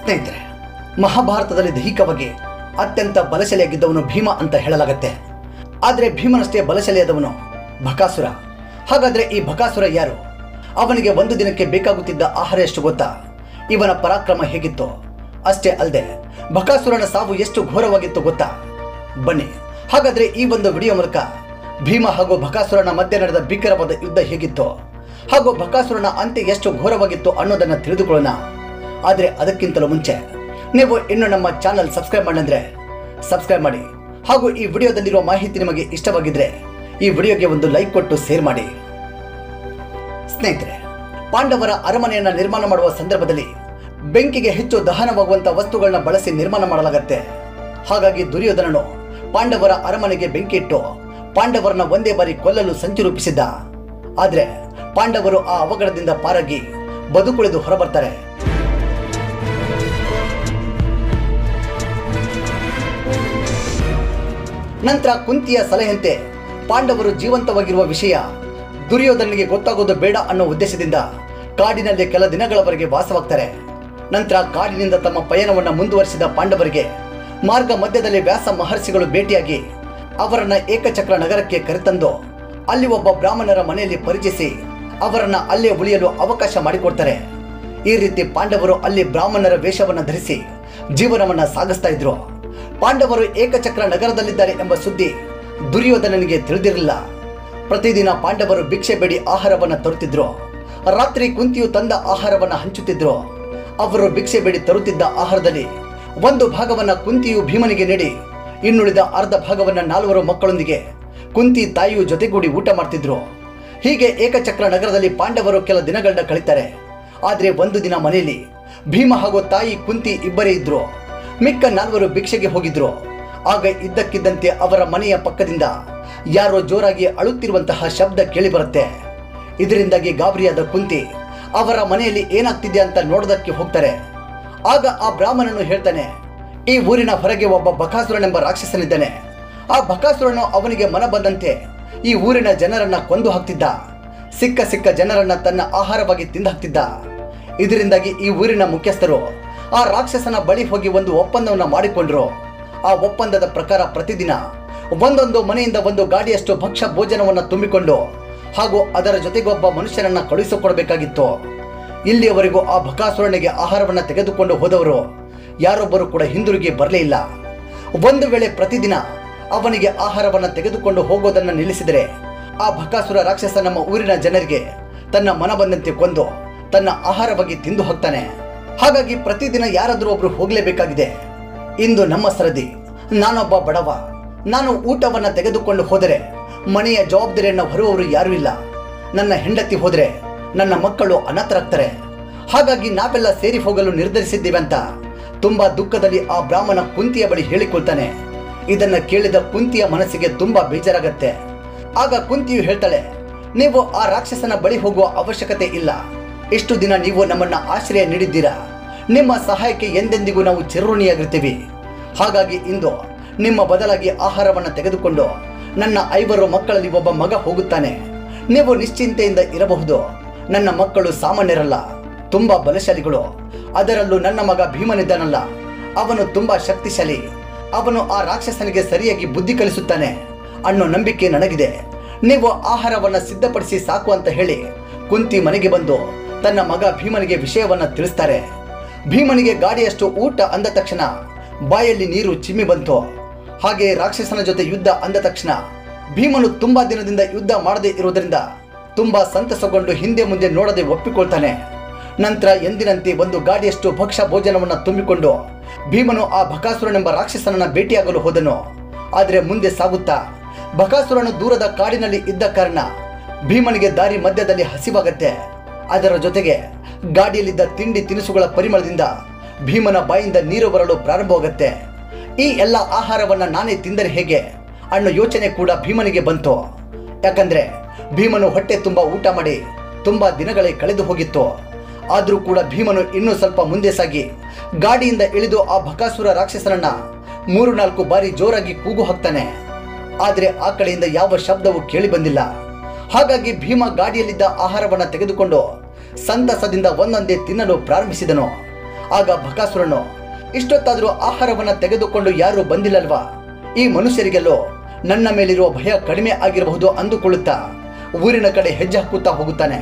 ಸ್ನೇಹಿತರೆ, ಮಹಾಭಾರತದಲ್ಲಿ ದೈಹಿಕವಾಗಿ ಅತ್ಯಂತ ಬಲಶಾಲಿಯಾಗಿದ್ದವನು ಭೀಮ ಅಂತ ಹೇಳಲಾಗುತ್ತೆ. ಆದರೆ ಭೀಮನಷ್ಟೇ ಬಲಶಾಲಿಯಾದವನು ಬಕಾಸುರ. ಹಾಗಾದರೆ ಈ ಬಕಾಸುರ ಯಾರು? ಅವನಿಗೆ ಒಂದು ದಿನಕ್ಕೆ ಬೇಕಾಗುತ್ತಿದ್ದ ಆಹಾರ ಎಷ್ಟು ಗೊತ್ತಾ? ಇವನ ಪರಾಕ್ರಮ ಹೇಗಿತ್ತು? ಅಷ್ಟೇ ಅಲ್ಲದೆ ಬಕಾಸುರನ ಸಾವು ಎಷ್ಟು ಘೋರವಾಗಿತ್ತು ಗೊತ್ತಾ? ಬನ್ನಿ ಹಾಗಾದರೆ ಈ ಒಂದು ವಿಡಿಯೋ ಮೂಲಕ ಭೀಮ ಹಾಗೂ ಬಕಾಸುರನ ಮಧ್ಯೆ ನಡೆದ ಭೀಕರವಾದ ಯುದ್ಧ ಹೇಗಿತ್ತು ಹಾಗೂ ಬಕಾಸುರನ ಅಂತ್ಯ ಎಷ್ಟು ಘೋರವಾಗಿತ್ತು ಅನ್ನೋದನ್ನು ತಿಳಿದುಕೊಳ್ಳೋಣ. ಆದರೆ ಅದಕ್ಕಿಂತಲೂ ಮುಂಚೆ ನೀವು ಇನ್ನು ನಮ್ಮ ಚಾನಲ್ ಸಬ್ಸ್ಕ್ರೈಬ್ ಮಾಡಿದ್ರೆ ಸಬ್ಸ್ಕ್ರೈಬ್ ಮಾಡಿ ಹಾಗೂ ಈ ವಿಡಿಯೋದಲ್ಲಿರುವ ಮಾಹಿತಿ ನಿಮಗೆ ಇಷ್ಟವಾಗಿದ್ರೆ ಈ ವಿಡಿಯೋಗೆ ಒಂದು ಲೈಕ್ ಕೊಟ್ಟು ಶೇರ್ ಮಾಡಿ. ಸ್ನೇಹಿತರೆ, ಪಾಂಡವರ ಅರಮನೆಯನ್ನು ನಿರ್ಮಾಣ ಮಾಡುವ ಸಂದರ್ಭದಲ್ಲಿ ಬೆಂಕಿಗೆ ಹೆಚ್ಚು ದಹನವಾಗುವಂಥ ವಸ್ತುಗಳನ್ನ ಬಳಸಿ ನಿರ್ಮಾಣ ಮಾಡಲಾಗುತ್ತೆ. ಹಾಗಾಗಿ ದುರ್ಯೋಧನನು ಪಾಂಡವರ ಅರಮನೆಗೆ ಬೆಂಕಿ ಇಟ್ಟು ಪಾಂಡವರನ್ನ ಒಂದೇ ಬಾರಿ ಕೊಲ್ಲಲು ಸಂಚು ರೂಪಿಸಿದ್ದ. ಆದರೆ ಪಾಂಡವರು ಆ ಅವಘಡದಿಂದ ಪಾರಾಗಿ ಬದುಕುಳಿದು ಹೊರಬರ್ತಾರೆ. ನಂತರ ಕುಂತಿಯ ಸಲಹೆಯಂತೆ ಪಾಂಡವರು ಜೀವಂತವಾಗಿರುವ ವಿಷಯ ದುರ್ಯೋಧನಿಗೆ ಗೊತ್ತಾಗೋದು ಬೇಡ ಅನ್ನೋ ಉದ್ದೇಶದಿಂದ ಕಾಡಿನಲ್ಲಿ ಕೆಲ ದಿನಗಳವರೆಗೆ ವಾಸವಾಗ್ತಾರೆ. ನಂತರ ಕಾಡಿನಿಂದ ತಮ್ಮ ಪಯಣವನ್ನು ಮುಂದುವರಿಸಿದ ಪಾಂಡವರಿಗೆ ಮಾರ್ಗ ಮಧ್ಯದಲ್ಲಿ ವ್ಯಾಸ ಮಹರ್ಷಿಗಳು ಭೇಟಿಯಾಗಿ ಅವರನ್ನ ಏಕಚಕ್ರ ನಗರಕ್ಕೆ ಕರೆತಂದು ಅಲ್ಲಿ ಒಬ್ಬ ಬ್ರಾಹ್ಮಣರ ಮನೆಯಲ್ಲಿ ಪರಿಚಯಿಸಿ ಅವರನ್ನ ಅಲ್ಲೇ ಉಳಿಯಲು ಅವಕಾಶ ಮಾಡಿಕೊಡ್ತಾರೆ. ಈ ರೀತಿ ಪಾಂಡವರು ಅಲ್ಲಿ ಬ್ರಾಹ್ಮಣರ ವೇಷವನ್ನು ಧರಿಸಿ ಜೀವನವನ್ನ ಸಾಗಿಸ್ತಾ ಇದ್ರು. ಪಾಂಡವರು ಏಕಚಕ್ರ ನಗರದಲ್ಲಿದ್ದಾರೆ ಎಂಬ ಸುದ್ದಿ ದುರ್ಯೋಧನನಿಗೆ ತಿಳಿದಿರಲಿಲ್ಲ. ಪ್ರತಿದಿನ ಪಾಂಡವರು ಭಿಕ್ಷೆ ಬೇಡಿ ಆಹಾರವನ್ನು ತರುತ್ತಿದ್ರು. ರಾತ್ರಿ ಕುಂತಿಯು ತಂದ ಆಹಾರವನ್ನು ಹಂಚುತ್ತಿದ್ರು. ಅವರು ಭಿಕ್ಷೆ ಬೇಡಿ ತರುತ್ತಿದ್ದ ಆಹಾರದಲ್ಲಿ ಒಂದು ಭಾಗವನ್ನು ಕುಂತಿಯು ಭೀಮನಿಗೆ ನೀಡಿ ಇನ್ನುಳಿದ ಅರ್ಧ ಭಾಗವನ್ನು 4 ಮಕ್ಕಳೊಂದಿಗೆ ಕುಂತಿ ತಾಯಿಯು ಜೊತೆಗೂಡಿ ಊಟ ಮಾಡ್ತಿದ್ರು. ಹೀಗೆ ಏಕಚಕ್ರ ನಗರದಲ್ಲಿ ಪಾಂಡವರು ಕೆಲ ದಿನಗಳನ್ನ ಕಳೀತಾರೆ. ಆದರೆ ಒಂದು ದಿನ ಮನೆಯಲ್ಲಿ ಭೀಮ ಹಾಗೂ ತಾಯಿ ಕುಂತಿ ಇಬ್ಬರೇ ಇದ್ರು. ಮಿಕ್ಕ 4 ಭಿಕ್ಷೆಗೆ ಹೋಗಿದ್ರು. ಆಗ ಇದ್ದಕ್ಕಿದ್ದಂತೆ ಅವರ ಮನೆಯ ಪಕ್ಕದಿಂದ ಯಾರೋ ಜೋರಾಗಿ ಅಳುತ್ತಿರುವಂತಹ ಶಬ್ದ ಕೇಳಿಬರುತ್ತೆ. ಇದರಿಂದಾಗಿ ಗಾಬರಿಯಾದ ಕುಂತಿ ಅವರ ಮನೆಯಲ್ಲಿ ಏನಾಗ್ತಿದೆ ಅಂತ ನೋಡೋದಕ್ಕೆ ಹೋಗ್ತಾರೆ. ಆಗ ಆ ಬ್ರಾಹ್ಮಣನು ಹೇಳ್ತಾನೆ, ಈ ಊರಿನ ಹೊರಗೆ ಒಬ್ಬ ಬಕಾಸುರನೆಂಬ ರಾಕ್ಷಸನಿದ್ದಾನೆ. ಆ ಬಕಾಸುರನು ಅವನಿಗೆ ಮನ ಬಂದಂತೆ ಈ ಊರಿನ ಜನರನ್ನ ಕೊಂದು ಹಾಕ್ತಿದ್ದ. ಸಿಕ್ಕ ಜನರನ್ನ ತನ್ನ ಆಹಾರವಾಗಿ ತಿಂದು ಹಾಕ್ತಿದ್ದ. ಇದರಿಂದಾಗಿ ಈ ಊರಿನ ಮುಖ್ಯಸ್ಥರು ಆ ರಾಕ್ಷಸನ ಬಳಿ ಹೋಗಿ ಒಂದು ಒಪ್ಪಂದವನ್ನು ಮಾಡಿಕೊಂಡ್ರು. ಆ ಒಪ್ಪಂದದ ಪ್ರಕಾರ ಪ್ರತಿದಿನ ಒಂದೊಂದು ಮನೆಯಿಂದ ಒಂದು ಗಾಡಿಯಷ್ಟು ಭಕ್ಷ್ಯ ಭೋಜನವನ್ನು ತುಂಬಿಕೊಂಡು ಹಾಗೂ ಅದರ ಜೊತೆಗೆ ಒಬ್ಬ ಮನುಷ್ಯನನ್ನ ಕಳುಹಿಸಿಕೊಡಬೇಕಾಗಿತ್ತು. ಇಲ್ಲಿಯವರೆಗೂ ಆ ಬಕಾಸುರನಿಗೆ ಆಹಾರವನ್ನು ತೆಗೆದುಕೊಂಡು ಹೋದವರು ಯಾರೊಬ್ಬರು ಕೂಡ ಹಿಂದಿರುಗಿ ಬರಲೇ ಇಲ್ಲ. ಒಂದು ವೇಳೆ ಪ್ರತಿದಿನ ಅವನಿಗೆ ಆಹಾರವನ್ನು ತೆಗೆದುಕೊಂಡು ಹೋಗೋದನ್ನು ನಿಲ್ಲಿಸಿದರೆ ಆ ಬಕಾಸುರ ರಾಕ್ಷಸ ನಮ್ಮ ಊರಿನ ಜನರಿಗೆ ತನ್ನ ಮನ ಬಂದಂತೆ ಕೊಂದು ತನ್ನ ಆಹಾರವಾಗಿ ತಿಂದು ಹೋಗ್ತಾನೆ. ಹಾಗಾಗಿ ಪ್ರತಿದಿನ ಯಾರಾದರೂ ಒಬ್ರು ಹೋಗಲೇಬೇಕಾಗಿದೆ. ಇಂದು ನಮ್ಮ ಸರದಿ. ನಾನೊಬ್ಬ ಬಡವ. ನಾನು ಊಟವನ್ನು ತೆಗೆದುಕೊಂಡು ಹೋದರೆ ಮನೆಯ ಜವಾಬ್ದಾರಿಯನ್ನು ಹೊರುವವರು ಯಾರೂ ಇಲ್ಲ. ನನ್ನ ಹೆಂಡತಿ ಹೋದರೆ ನನ್ನ ಮಕ್ಕಳು ಅನಾಥರಾಗ್ತಾರೆ. ಹಾಗಾಗಿ ನಾವೆಲ್ಲ ಸೇರಿ ಹೋಗಲು ನಿರ್ಧರಿಸಿದ್ದೇವೆ ಅಂತ ತುಂಬಾ ದುಃಖದಲ್ಲಿ ಆ ಬ್ರಾಹ್ಮಣ ಕುಂತಿಯ ಬಳಿ ಹೇಳಿಕೊಳ್ತಾನೆ. ಇದನ್ನ ಕೇಳಿದ ಕುಂತಿಯ ಮನಸ್ಸಿಗೆ ತುಂಬಾ ಬೇಜಾರಾಗತ್ತೆ. ಆಗ ಕುಂತಿಯು ಹೇಳ್ತಾಳೆ, ನೀವು ಆ ರಾಕ್ಷಸನ ಬಳಿ ಹೋಗುವ ಅವಶ್ಯಕತೆ ಇಲ್ಲ. ಇಷ್ಟು ದಿನ ನೀವು ನಮ್ಮನ್ನ ಆಶ್ರಯ ನೀಡಿದ್ದೀರಾ. ನಿಮ್ಮ ಸಹಾಯಕ್ಕೆ ಎಂದೆಂದಿಗೂ ನಾವು ಚಿರಋಣಿಯಾಗಿರ್ತೀವಿ. ಹಾಗಾಗಿ ಇಂದು ನಿಮ್ಮ ಬದಲಾಗಿ ಆಹಾರವನ್ನು ತೆಗೆದುಕೊಂಡು ನನ್ನ 5 ಮಕ್ಕಳಲ್ಲಿ ಒಬ್ಬ ಮಗ ಹೋಗುತ್ತಾನೆ. ನೀವು ನಿಶ್ಚಿಂತೆಯಿಂದ ಇರಬಹುದು. ನನ್ನ ಮಕ್ಕಳು ಸಾಮಾನ್ಯರಲ್ಲ, ತುಂಬಾ ಬಲಶಾಲಿಗಳು. ಅದರಲ್ಲೂ ನನ್ನ ಮಗ ಭೀಮನಿದ್ದಾನಲ್ಲ, ಅವನು ತುಂಬಾ ಶಕ್ತಿಶಾಲಿ. ಅವನು ಆ ರಾಕ್ಷಸನಿಗೆ ಸರಿಯಾಗಿ ಬುದ್ಧಿ ಕಲಿಸುತ್ತಾನೆ ಅನ್ನೋ ನಂಬಿಕೆ ನನಗಿದೆ. ನೀವು ಆಹಾರವನ್ನು ಸಿದ್ಧಪಡಿಸಿ ಸಾಕು ಅಂತ ಹೇಳಿ ಕುಂತಿ ಮನೆಗೆ ಬಂದು ತನ್ನ ಮಗ ಭೀಮನಿಗೆ ವಿಷಯವನ್ನ ತಿಳಿಸ್ತಾರೆ. ಭೀಮನಿಗೆ ಗಾಡಿಯಷ್ಟು ಊಟ ಅಂದ ತಕ್ಷಣ ಬಾಯಲ್ಲಿ ನೀರು ಚಿಮ್ಮಿ ಬಂತು. ಹಾಗೆ ರಾಕ್ಷಸನ ಜೊತೆ ಯುದ್ಧ ಅಂದ ತಕ್ಷಣ ಭೀಮನು ತುಂಬಾ ದಿನದಿಂದ ಯುದ್ಧ ಮಾಡದೇ ಇರುವುದರಿಂದ ತುಂಬಾ ಸಂತಸಗೊಂಡು ಹಿಂದೆ ಮುಂದೆ ನೋಡದೆ ಒಪ್ಪಿಕೊಳ್ತಾನೆ. ನಂತರ ಎಂದಿನಂತೆ ಒಂದು ಗಾಡಿಯಷ್ಟು ಭಕ್ಷ್ಯ ಭೋಜನವನ್ನು ತುಂಬಿಕೊಂಡು ಭೀಮನು ಆ ಬಕಾಸುರನೆಂಬ ರಾಕ್ಷಸನನ್ನ ಭೇಟಿಯಾಗಲು ಹೋದನು. ಆದರೆ ಮುಂದೆ ಸಾಗುತ್ತಾ ಬಕಾಸುರನು ದೂರದ ಕಾಡಿನಲ್ಲಿ ಇದ್ದ ಕಾರಣ ಭೀಮನಿಗೆ ದಾರಿ ಮಧ್ಯದಲ್ಲಿ ಹಸಿವಾಗತ್ತೆ. ಅದರ ಜೊತೆಗೆ ಗಾಡಿಯಲ್ಲಿದ್ದ ತಿಂಡಿ ತಿನಿಸುಗಳ ಪರಿಮಳದಿಂದ ಭೀಮನ ಬಾಯಿಂದ ನೀರು ಬರಲು ಪ್ರಾರಂಭವಾಗುತ್ತೆ. ಈ ಎಲ್ಲ ಆಹಾರವನ್ನ ನಾನೇ ತಿಂದರೆ ಹೇಗೆ ಅನ್ನೋ ಯೋಚನೆ ಕೂಡ ಭೀಮನಿಗೆ ಬಂತು. ಯಾಕಂದ್ರೆ ಭೀಮನು ಹೊಟ್ಟೆ ತುಂಬ ಊಟ ಮಾಡಿ ತುಂಬಾ ದಿನಗಳೇ ಕಳೆದು ಹೋಗಿತ್ತು. ಆದರೂ ಕೂಡ ಭೀಮನು ಇನ್ನೂ ಸ್ವಲ್ಪ ಮುಂದೆ ಸಾಗಿ ಗಾಡಿಯಿಂದ ಇಳಿದು ಆ ಬಕಾಸುರ ರಾಕ್ಷಸನನ್ನ 3-4 ಬಾರಿ ಜೋರಾಗಿ ಕೂಗು ಹಾಕ್ತಾನೆ. ಆದರೆ ಆ ಕಡೆಯಿಂದ ಯಾವ ಶಬ್ದವೂ ಕೇಳಿ ಬಂದಿಲ್ಲ. ಹಾಗಾಗಿ ಭೀಮ ಗಾಡಿಯಲ್ಲಿದ್ದ ಆಹಾರವನ್ನು ತೆಗೆದುಕೊಂಡು ಸಂತಸದಿಂದ ಒಂದೊಂದೇ ತಿನ್ನಲು ಪ್ರಾರಂಭಿಸಿದನು. ಆಗ ಬಕಾಸುರನು, ಇಷ್ಟೊತ್ತಾದರೂ ಆಹಾರವನ್ನು ತೆಗೆದುಕೊಂಡು ಯಾರೂ ಬಂದಿಲ್ಲಲ್ವಾ, ಈ ಮನುಷ್ಯರಿಗೆಲ್ಲೋ ನನ್ನ ಮೇಲಿರುವ ಭಯ ಕಡಿಮೆ ಆಗಿರಬಹುದು ಅಂದುಕೊಳ್ಳುತ್ತಾ ಊರಿನ ಕಡೆ ಹೆಜ್ಜೆ ಹಾಕುತ್ತಾ ಹೋಗುತ್ತಾನೆ.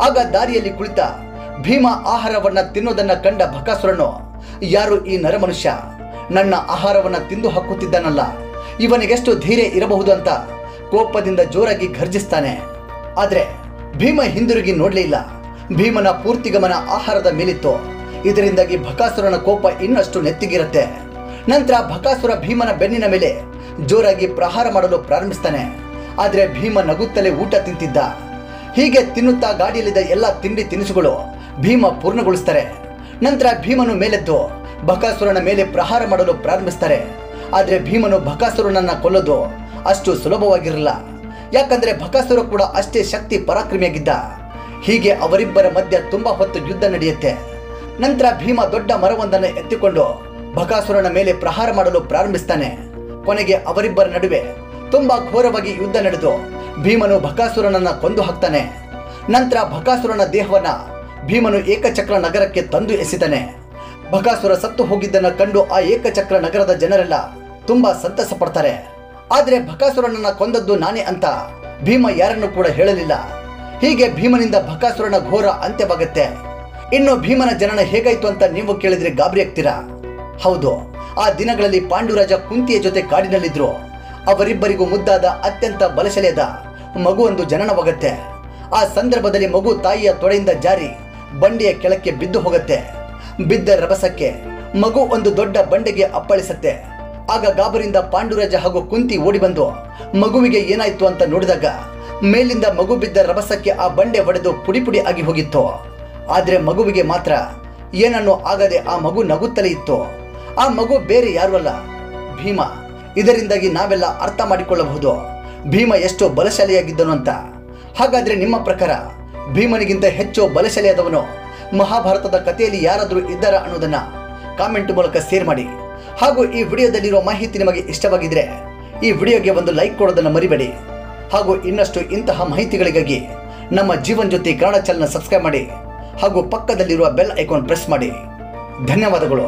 ಆಗ ದಾರಿಯಲ್ಲಿ ಕುಳಿತ ಭೀಮ ಆಹಾರವನ್ನು ತಿನ್ನೋದನ್ನ ಕಂಡ ಬಕಾಸುರನು, ಯಾರು ಈ ನರಮನುಷ್ಯ ನನ್ನ ಆಹಾರವನ್ನು ತಿಂದು ಹಾಕುತ್ತಿದ್ದಾನಲ್ಲ, ಇವನಿಗೆಷ್ಟು ಧೈರ್ಯ ಇರಬಹುದು ಅಂತ ಕೋಪದಿಂದ ಜೋರಾಗಿ ಘರ್ಜಿಸ್ತಾನೆ. ಆದರೆ ಭೀಮ ಹಿಂದಿರುಗಿ ನೋಡಲೇ ಇಲ್ಲ. ಭೀಮನ ಪೂರ್ತಿ ಗಮನ ಆಹಾರದ ಮೇಲಿತ್ತು. ಇದರಿಂದಾಗಿ ಬಕಾಸುರನ ಕೋಪ ಇನ್ನಷ್ಟು ನೆತ್ತಿಗಿರುತ್ತೆ. ನಂತರ ಬಕಾಸುರ ಭೀಮನ ಬೆನ್ನಿನ ಮೇಲೆ ಜೋರಾಗಿ ಪ್ರಹಾರ ಮಾಡಲು ಪ್ರಾರಂಭಿಸ್ತಾನೆ. ಆದರೆ ಭೀಮ ನಗುತ್ತಲೇ ಊಟ ತಿಂತಿದ್ದ. ಹೀಗೆ ತಿನ್ನುತ್ತಾ ಗಾಡಿಯಲ್ಲಿದ್ದ ಎಲ್ಲ ತಿಂಡಿ ತಿನಿಸುಗಳು ಭೀಮ ಪೂರ್ಣಗೊಳಿಸ್ತಾರೆ. ನಂತರ ಭೀಮನು ಮೇಲೆದ್ದು ಬಕಾಸುರನ ಮೇಲೆ ಪ್ರಹಾರ ಮಾಡಲು ಪ್ರಾರಂಭಿಸ್ತಾರೆ. ಆದರೆ ಭೀಮನು ಬಕಾಸುರನನ್ನ ಕೊಲ್ಲೋದು ಅಷ್ಟು ಸುಲಭವಾಗಿರಲಿಲ್ಲ. ಯಾಕಂದ್ರೆ ಬಕಾಸುರ ಕೂಡ ಅಷ್ಟೇ ಶಕ್ತಿ ಪರಾಕ್ರಮಿಯಾಗಿದ್ದ. ಹೀಗೆ ಅವರಿಬ್ಬರ ಮಧ್ಯೆ ತುಂಬಾ ಹೊತ್ತು ಯುದ್ಧ ನಡೆಯುತ್ತೆ. ನಂತರ ಭೀಮ ದೊಡ್ಡ ಮರವೊಂದನ್ನು ಎತ್ತಿಕೊಂಡು ಬಕಾಸುರನ ಮೇಲೆ ಪ್ರಹಾರ ಮಾಡಲು ಪ್ರಾರಂಭಿಸ್ತಾನೆ. ಕೊನೆಗೆ ಅವರಿಬ್ಬರ ನಡುವೆ ತುಂಬಾ ಘೋರವಾಗಿ ಯುದ್ಧ ನಡೆದು ಭೀಮನು ಬಕಾಸುರನನ್ನ ಕೊಂದು ಹಾಕ್ತಾನೆ. ನಂತರ ಬಕಾಸುರನ ದೇಹವನ್ನ ಭೀಮನು ಏಕಚಕ್ರ ನಗರಕ್ಕೆ ತಂದು ಎಸೆತಾನೆ. ಬಕಾಸುರ ಸತ್ತು ಹೋಗಿದ್ದನ್ನು ಕಂಡು ಆ ಏಕಚಕ್ರ ನಗರದ ಜನರೆಲ್ಲ ತುಂಬಾ ಸಂತಸ ಪಡ್ತಾರೆ. ಆದರೆ ಬಕಾಸುರನನ್ನ ಕೊಂದದ್ದು ನಾನೇ ಅಂತ ಭೀಮ ಯಾರನ್ನು ಕೂಡ ಹೇಳಲಿಲ್ಲ. ಹೀಗೆ ಭೀಮನಿಂದ ಬಕಾಸುರನ ಘೋರ ಅಂತ್ಯವಾಗುತ್ತೆ. ಇನ್ನು ಭೀಮನ ಜನನ ಹೇಗಾಯ್ತು ಅಂತ ನೀವು ಕೇಳಿದ್ರೆ ಗಾಬರಿ ಆಗ್ತೀರಾ. ಹೌದು, ಆ ದಿನಗಳಲ್ಲಿ ಪಾಂಡುರಾಜ ಕುಂತಿಯ ಜೊತೆ ಕಾಡಿನಲ್ಲಿದ್ರು. ಅವರಿಬ್ಬರಿಗೂ ಮುದ್ದಾದ ಅತ್ಯಂತ ಬಲಶಾಲಿಯಾದ ಮಗುವೊಂದು ಜನನವಾಗುತ್ತೆ. ಆ ಸಂದರ್ಭದಲ್ಲಿ ಮಗು ತಾಯಿಯ ತೊಡೆಯಿಂದ ಜಾರಿ ಬಂಡೆಯ ಕೆಳಕ್ಕೆ ಬಿದ್ದು ಹೋಗುತ್ತೆ. ಬಿದ್ದ ರಭಸಕ್ಕೆ ಮಗು ಒಂದು ದೊಡ್ಡ ಬಂಡೆಗೆ ಅಪ್ಪಳಿಸುತ್ತೆ. ಆಗ ಗಾಬರಿಯಿಂದ ಪಾಂಡುರಾಜ ಹಾಗೂ ಕುಂತಿ ಓಡಿ ಬಂದು ಮಗುವಿಗೆ ಏನಾಯ್ತು ಅಂತ ನೋಡಿದಾಗ ಮೇಲಿಂದ ಮಗು ಬಿದ್ದ ರಭಸಕ್ಕೆ ಆ ಬಂಡೆ ಒಡೆದು ಪುಡಿ ಪುಡಿ ಆಗಿ ಹೋಗಿತ್ತು. ಆದರೆ ಮಗುವಿಗೆ ಮಾತ್ರ ಏನನ್ನೂ ಆಗದೆ ಆ ಮಗು ನಗುತ್ತಲೇ ಇತ್ತು. ಆ ಮಗು ಬೇರೆ ಯಾರು ಅಲ್ಲ, ಭೀಮ. ಇದರಿಂದಾಗಿ ನಾವೆಲ್ಲ ಅರ್ಥ ಮಾಡಿಕೊಳ್ಳಬಹುದು ಭೀಮ ಎಷ್ಟು ಬಲಶಾಲಿಯಾಗಿದ್ದನು ಅಂತ. ಹಾಗಾದ್ರೆ ನಿಮ್ಮ ಪ್ರಕಾರ ಭೀಮನಿಗಿಂತ ಹೆಚ್ಚು ಬಲಶಾಲಿಯಾದವನು ಮಹಾಭಾರತದ ಕಥೆಯಲ್ಲಿ ಯಾರಾದರೂ ಇದ್ದಾರಾ ಅನ್ನೋದನ್ನ ಕಾಮೆಂಟ್ ಮೂಲಕ ಶೇರ್ ಮಾಡಿ. ಹಾಗೂ ಈ ವಿಡಿಯೋದಲ್ಲಿರೋ ಮಾಹಿತಿ ನಿಮಗೆ ಇಷ್ಟವಾಗಿದ್ರೆ ಈ ವಿಡಿಯೋಗೆ ಒಂದು ಲೈಕ್ ಕೊಡೋದನ್ನು ಮರಿಬೇಡಿ. ಹಾಗೂ ಇನ್ನಷ್ಟು ಇಂತಹ ಮಾಹಿತಿಗಳಿಗಾಗಿ ನಮ್ಮ ಜೀವನ್ ಜ್ಯೋತಿ ಕನ್ನಡ ಚಾನೆಲ್ನ ಸಬ್ಸ್ಕ್ರೈಬ್ ಮಾಡಿ ಹಾಗೂ ಪಕ್ಕದಲ್ಲಿರುವ ಬೆಲ್ ಐಕಾನ್ ಪ್ರೆಸ್ ಮಾಡಿ. ಧನ್ಯವಾದಗಳು.